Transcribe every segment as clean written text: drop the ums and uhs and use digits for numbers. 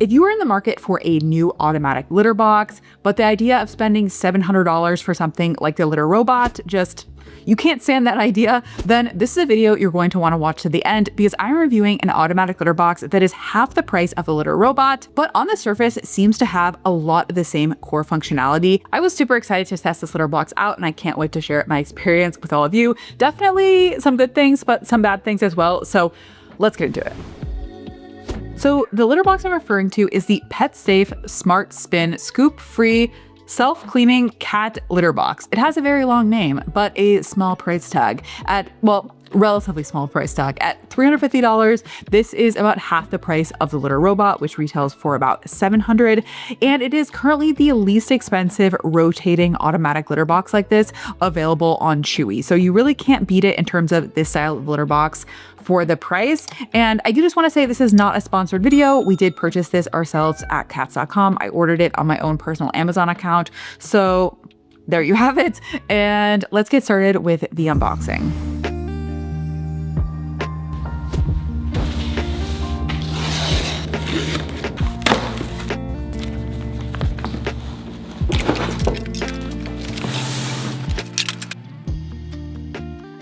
If you are in the market for a new automatic litter box, but the idea of spending $700 for something like the litter robot you can't stand that idea, then this is a video you're going to want to watch to the end, because I'm reviewing an automatic litter box that is half the price of the litter robot, but on the surface it seems to have a lot of the same core functionality. I was super excited to test this litter box out, and I can't wait to share my experience with all of you. Definitely some good things, but some bad things as well. So let's get into it. So the litter box I'm referring to is the PetSafe SmartSpin ScoopFree self-cleaning cat litter box. It has a very long name, but a small price tag at, well, relatively small price tag at $350. This is about half the price of the litter robot, which retails for about $700. And it is currently the least expensive rotating automatic litter box like this available on Chewy. So you really can't beat it in terms of this style of litter box for the price. And I do just want to say this is not a sponsored video. We did purchase this ourselves at cats.com. I ordered it on my own personal Amazon account. So there you have it. And let's get started with the unboxing.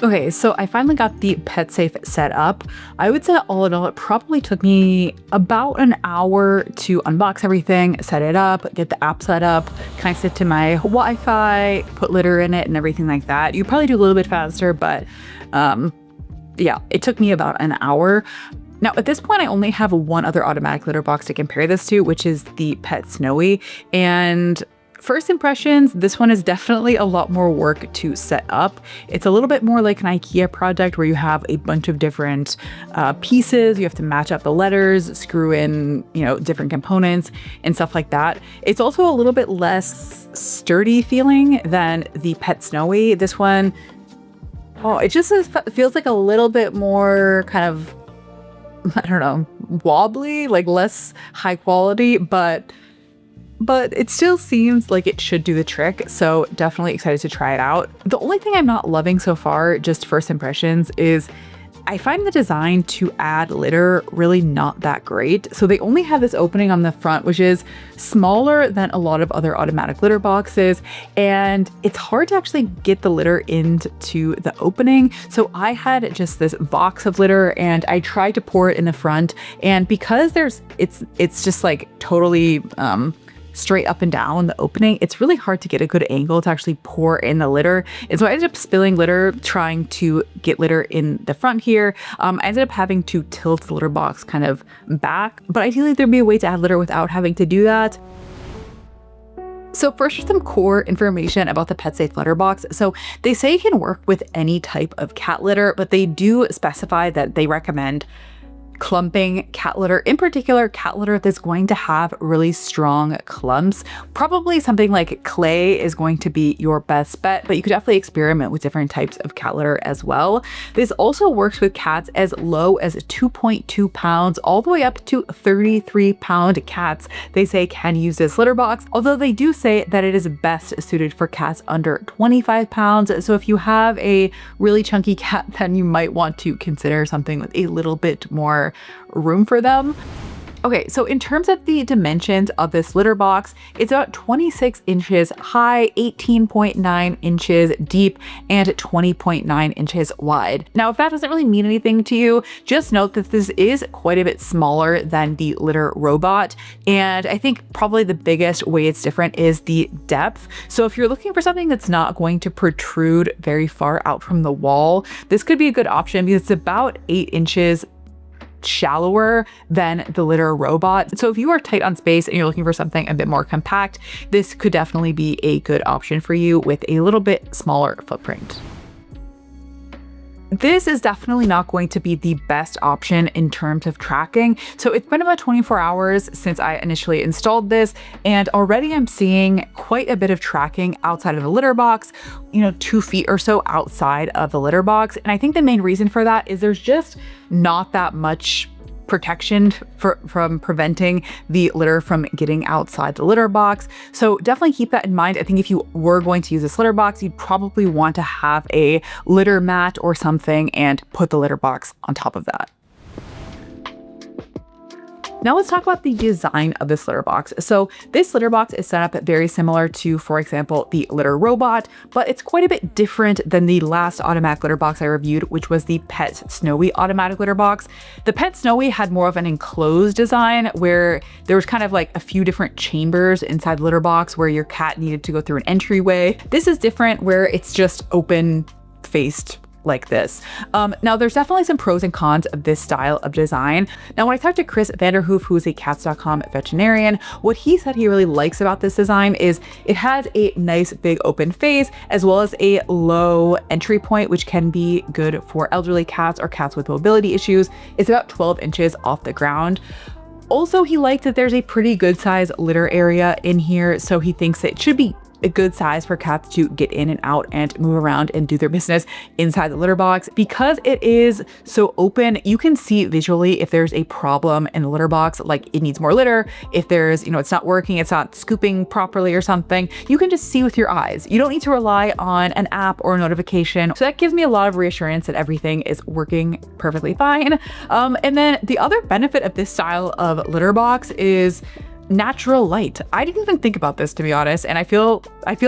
Okay, so I finally got the PetSafe set up. I would say all in all, it probably took me about an hour to unbox everything, set it up, get the app set up, connect it to my Wi-Fi, put litter in it and everything like that. You probably do a little bit faster, but yeah, it took me about an hour. Now, at this point, I only have one other automatic litter box to compare this to, which is the Pet Snowy. And first impressions, this one is definitely a lot more work to set up. It's a little bit more like an IKEA project where you have a bunch of different pieces. You have to match up the letters, screw in, different components and stuff like that. It's also a little bit less sturdy feeling than the Pet Snowy. This one, it just feels like a little bit more kind of, I don't know, wobbly, like less high quality, but it still seems like it should do the trick, so definitely excited to try it out. The only thing I'm not loving so far, just first impressions, is I find the design to add litter really not that great. So they only have this opening on the front, which is smaller than a lot of other automatic litter boxes, and it's hard to actually get the litter into the opening. So I had just this box of litter and I tried to pour it in the front, and because it's just like totally straight up and down the opening, it's really hard to get a good angle to actually pour in the litter. And so I ended up spilling litter trying to get litter in the front here. I ended up having to tilt the litter box kind of back, but ideally there'd be a way to add litter without having to do that. So first, some core information about the PetSafe litter box. So they say it can work with any type of cat litter, but they do specify that they recommend clumping cat litter, in particular cat litter that's going to have really strong clumps. Probably something like clay is going to be your best bet, but you could definitely experiment with different types of cat litter as well. This also works with cats as low as 2.2 pounds all the way up to 33-pound cats. They say can use this litter box, although they do say that it is best suited for cats under 25 pounds. So if you have a really chunky cat, then you might want to consider something with a little bit more room for them. Okay, so in terms of the dimensions of this litter box, it's about 26 inches high, 18.9 inches deep, and 20.9 inches wide. Now, if that doesn't really mean anything to you, just note that this is quite a bit smaller than the litter robot. And I think probably the biggest way it's different is the depth. So if you're looking for something that's not going to protrude very far out from the wall, this could be a good option because it's about 8 inches shallower than the litter robot. So if you are tight on space and you're looking for something a bit more compact, this could definitely be a good option for you with a little bit smaller footprint. This is definitely not going to be the best option in terms of tracking. So it's been about 24 hours since I initially installed this, and already I'm seeing quite a bit of tracking outside of the litter box, 2 feet or so outside of the litter box. And I think the main reason for that is there's just not that much protection from preventing the litter from getting outside the litter box. So definitely keep that in mind. I think if you were going to use this litter box, you'd probably want to have a litter mat or something and put the litter box on top of that. Now let's talk about the design of this litter box. So this litter box is set up very similar to, for example, the litter robot, but it's quite a bit different than the last automatic litter box I reviewed, which was the Pet Snowy automatic litter box. The Pet Snowy had more of an enclosed design where there was kind of like a few different chambers inside the litter box where your cat needed to go through an entryway. This is different where it's just open faced like this. Now there's definitely some pros and cons of this style of design. Now when I talked to Chris Vanderhoof, who's a cats.com veterinarian, what he said he really likes about this design is it has a nice big open face as well as a low entry point, which can be good for elderly cats or cats with mobility issues. It's about 12 inches off the ground. Also, he liked that there's a pretty good size litter area in here, so he thinks it should be a good size for cats to get in and out and move around and do their business inside the litter box. Because it is so open, you can see visually if there's a problem in the litter box, like it needs more litter, if there's, it's not working, it's not scooping properly or something, you can just see with your eyes. You don't need to rely on an app or a notification. So that gives me a lot of reassurance that everything is working perfectly fine. And then the other benefit of this style of litter box is natural light. I didn't even think about this, to be honest, and I feel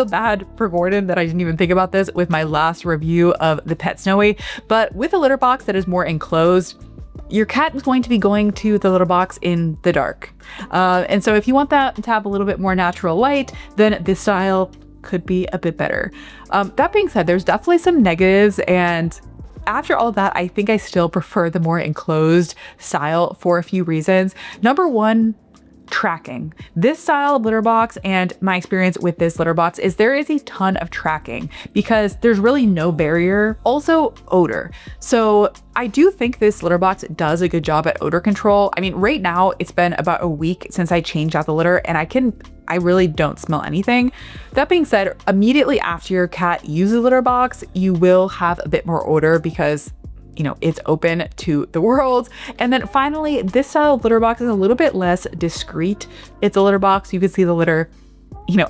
bad for Gordon that I didn't even think about this with my last review of the Pet Snowy. But with a litter box that is more enclosed, your cat is going to be going to the litter box in the dark. And so if you want that to have a little bit more natural light, then this style could be a bit better. That being said, there's definitely some negatives, and after all that, I think I still prefer the more enclosed style for a few reasons. Number one, tracking. This style of litter box and my experience with this litter box is there is a ton of tracking because there's really no barrier. Also, odor. So I do think this litter box does a good job at odor control. I mean, right now it's been about a week since I changed out the litter and I really don't smell anything. That being said, immediately after your cat uses the litter box, you will have a bit more odor because it's open to the world. And then finally, this style of litter box is a little bit less discreet. It's a litter box. You can see the litter,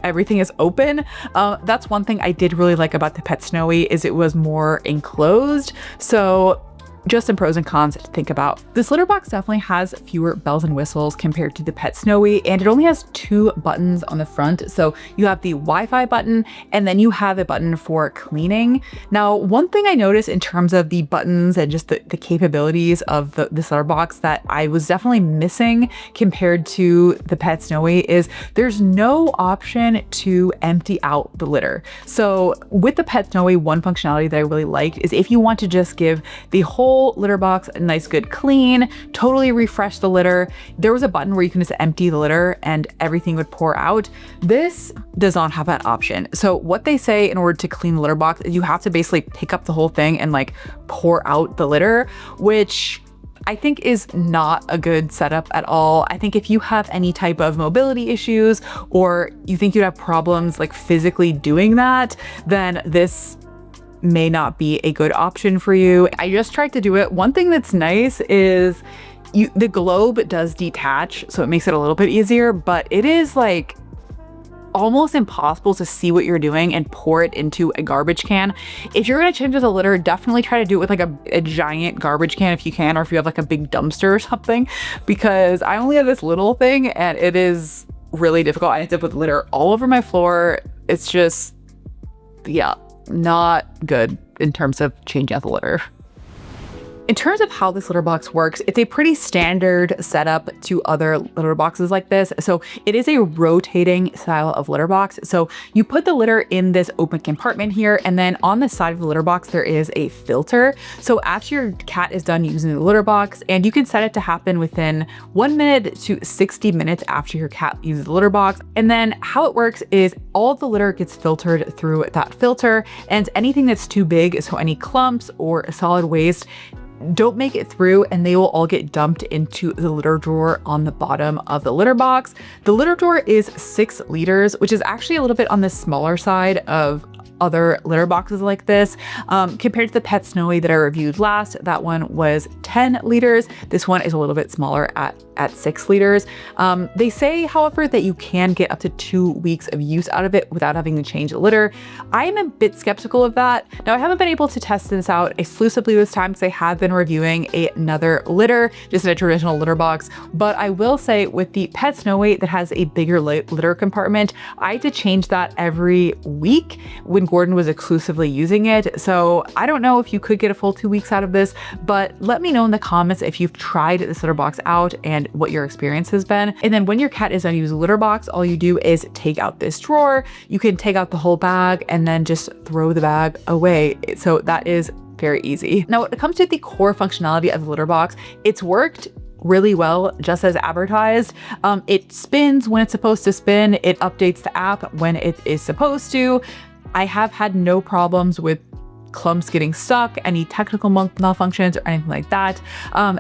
everything is open. That's one thing I did really like about the Pet Snowy is it was more enclosed. So just some pros and cons to think about. This litter box definitely has fewer bells and whistles compared to the Pet Snowy, and it only has 2 buttons on the front. So you have the Wi-Fi button, and then you have a button for cleaning. Now, one thing I noticed in terms of the buttons and just the capabilities of this litter box that I was definitely missing compared to the Pet Snowy is there's no option to empty out the litter. So with the Pet Snowy, one functionality that I really liked is if you want to just give the whole litter box a nice good clean, totally refresh the litter, there was a button where you can just empty the litter and everything would pour out. This does not have that option. So what they say in order to clean the litter box is you have to basically pick up the whole thing and like pour out the litter, which I think is not a good setup at all. I think if you have any type of mobility issues or you think you'd have problems like physically doing that, then this may not be a good option for you. I just tried to do it. One thing that's nice is the globe does detach, so it makes it a little bit easier, but it is like almost impossible to see what you're doing and pour it into a garbage can. If you're gonna change the litter, definitely try to do it with like a giant garbage can if you can, or if you have like a big dumpster or something, because I only have this little thing and it is really difficult. I ended up with litter all over my floor. It's just, yeah, not good in terms of changing out the litter. In terms of how this litter box works, it's a pretty standard setup to other litter boxes like this. So it is a rotating style of litter box. So you put the litter in this open compartment here, and then on the side of the litter box, there is a filter. So after your cat is done using the litter box, and you can set it to happen within 1 minute to 60 minutes after your cat uses the litter box. And then how it works is all of the litter gets filtered through that filter, and anything that's too big, so any clumps or solid waste, don't make it through, and they will all get dumped into the litter drawer on the bottom of the litter box. The litter drawer is 6 liters, which is actually a little bit on the smaller side of other litter boxes like this. Compared to the Pet Snowy that I reviewed last, that one was 10 liters. This one is a little bit smaller at 6 liters. They say, however, that you can get up to 2 weeks of use out of it without having to change the litter. I am a bit skeptical of that. Now, I haven't been able to test this out exclusively this time because I have been reviewing another litter, just in a traditional litter box. But I will say with the Pet Snowy that has a bigger litter compartment, I had to change that every week when Gordon was exclusively using it. So I don't know if you could get a full 2 weeks out of this, but let me know in the comments if you've tried this litter box out and what your experience has been. And then when your cat is done using the litter box, all you do is take out this drawer. You can take out the whole bag and then just throw the bag away. So that is very easy. Now, when it comes to the core functionality of the litter box, it's worked really well, just as advertised. It spins when it's supposed to spin. It updates the app when it is supposed to. I have had no problems with clumps getting stuck, any technical malfunctions or anything like that.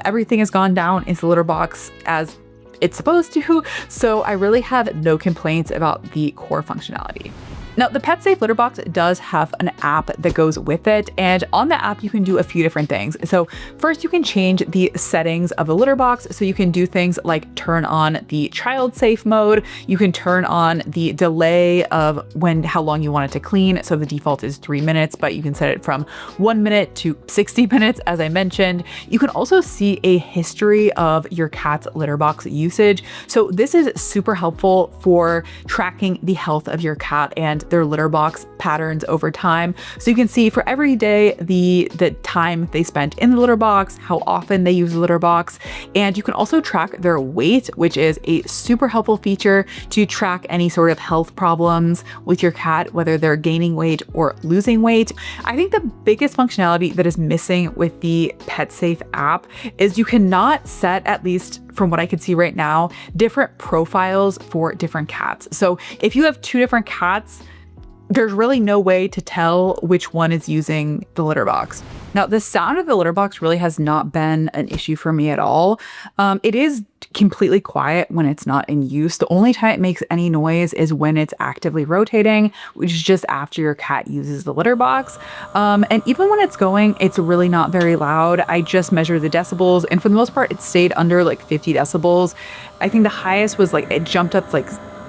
Everything has gone down into the litter box as it's supposed to. So I really have no complaints about the core functionality. Now, the PetSafe litter box does have an app that goes with it, and on the app you can do a few different things. So first, you can change the settings of the litter box. So you can do things like turn on the child safe mode. You can turn on the delay of how long you want it to clean. So the default is 3 minutes, but you can set it from 1 minute to 60 minutes, as I mentioned. You can also see a history of your cat's litter box usage. So this is super helpful for tracking the health of your cat and their litter box patterns over time. So you can see for every day the time they spent in the litter box, how often they use the litter box, and you can also track their weight, which is a super helpful feature to track any sort of health problems with your cat, whether they're gaining weight or losing weight. I think the biggest functionality that is missing with the PetSafe app is you cannot set, at least from what I can see right now, different profiles for different cats. So if you have 2 different cats, there's really no way to tell which one is using the litter box. Now, the sound of the litter box really has not been an issue for me at all. It is completely quiet when it's not in use. The only time it makes any noise is when it's actively rotating, which is just after your cat uses the litter box. And even when it's going, it's really not very loud. I just measured the decibels, and for the most part, it stayed under like 50 decibels. I think the highest was it jumped up to like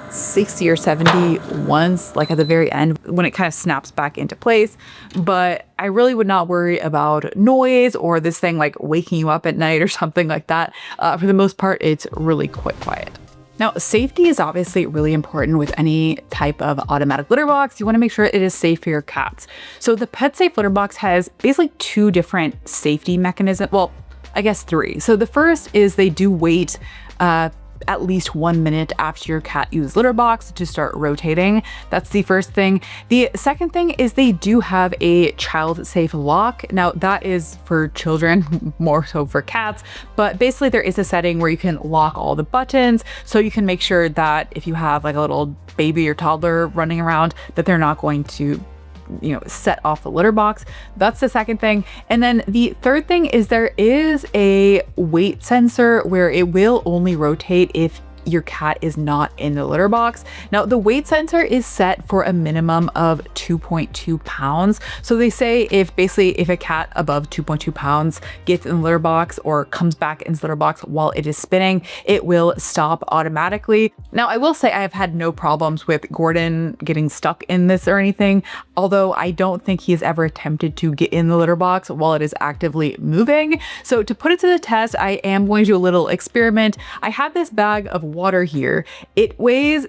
60 or 70 once, like at the very end when it kind of snaps back into place. But I really would not worry about noise or this thing like waking you up at night or something like that. For the most part, it's really quite quiet. Now, safety is obviously really important with any type of automatic litter box. You want to make sure it is safe for your cats. So the PetSafe litter box has basically 2 different safety mechanisms. Well, I guess 3. So the first is they do wait at least 1 minute after your cat uses litter box to start rotating. That's the first thing. The second thing is they do have a child safe lock. Now that is for children, more so for cats, but basically there is a setting where you can lock all the buttons so you can make sure that if you have like a little baby or toddler running around, that they're not going to set off the litter box. That's the second thing. And then the third thing is there is a weight sensor where it will only rotate if your cat is not in the litter box. Now, the weight sensor is set for a minimum of 2.2 pounds. So they say if a cat above 2.2 pounds gets in the litter box or comes back into the litter box while it is spinning, it will stop automatically. Now, I will say I have had no problems with Gordon getting stuck in this or anything, although I don't think he's ever attempted to get in the litter box while it is actively moving. So to put it to the test, I am going to do a little experiment. I have this bag of water here. It weighs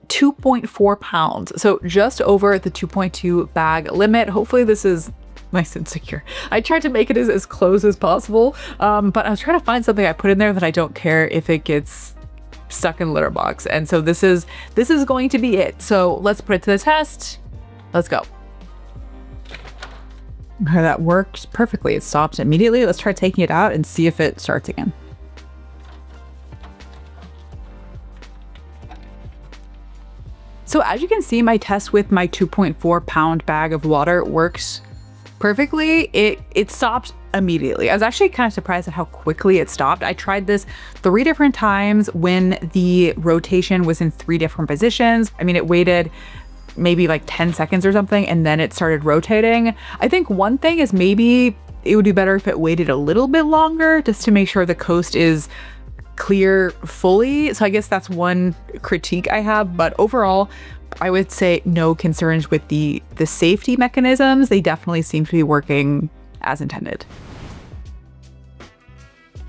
2.4 pounds, so just over the 2.2 bag limit. Hopefully this is nice and secure. I tried to make it as close as possible, but I was trying to find something I put in there that I don't care if it gets stuck in the litter box. And so this is going to be it. So let's put it to the test. Let's go. Okay, that works perfectly. It stops immediately. Let's try taking it out and see if it starts again. So as you can see, my test with my 2.4 pound bag of water works perfectly. It stopped immediately. I was actually kind of surprised at how quickly it stopped. I tried this 3 different times when the rotation was in 3 different positions. I mean, it waited maybe like 10 seconds or something, and then it started rotating. I think one thing is maybe it would be better if it waited a little bit longer just to make sure the coast is clear fully. So I guess that's one critique I have, but overall, I would say no concerns with the safety mechanisms. They definitely seem to be working as intended.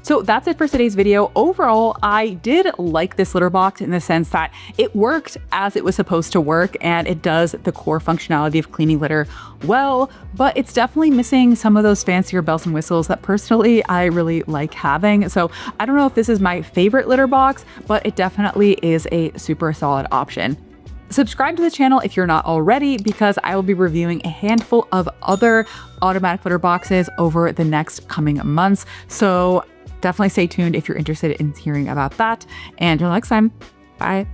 So that's it for today's video. Overall, I did like this litter box in the sense that it worked as it was supposed to work, and it does the core functionality of cleaning litter well, but it's definitely missing some of those fancier bells and whistles that personally I really like having. So I don't know if this is my favorite litter box, but it definitely is a super solid option. Subscribe to the channel if you're not already, because I will be reviewing a handful of other automatic litter boxes over the next coming months. So definitely stay tuned if you're interested in hearing about that. And until next time, bye.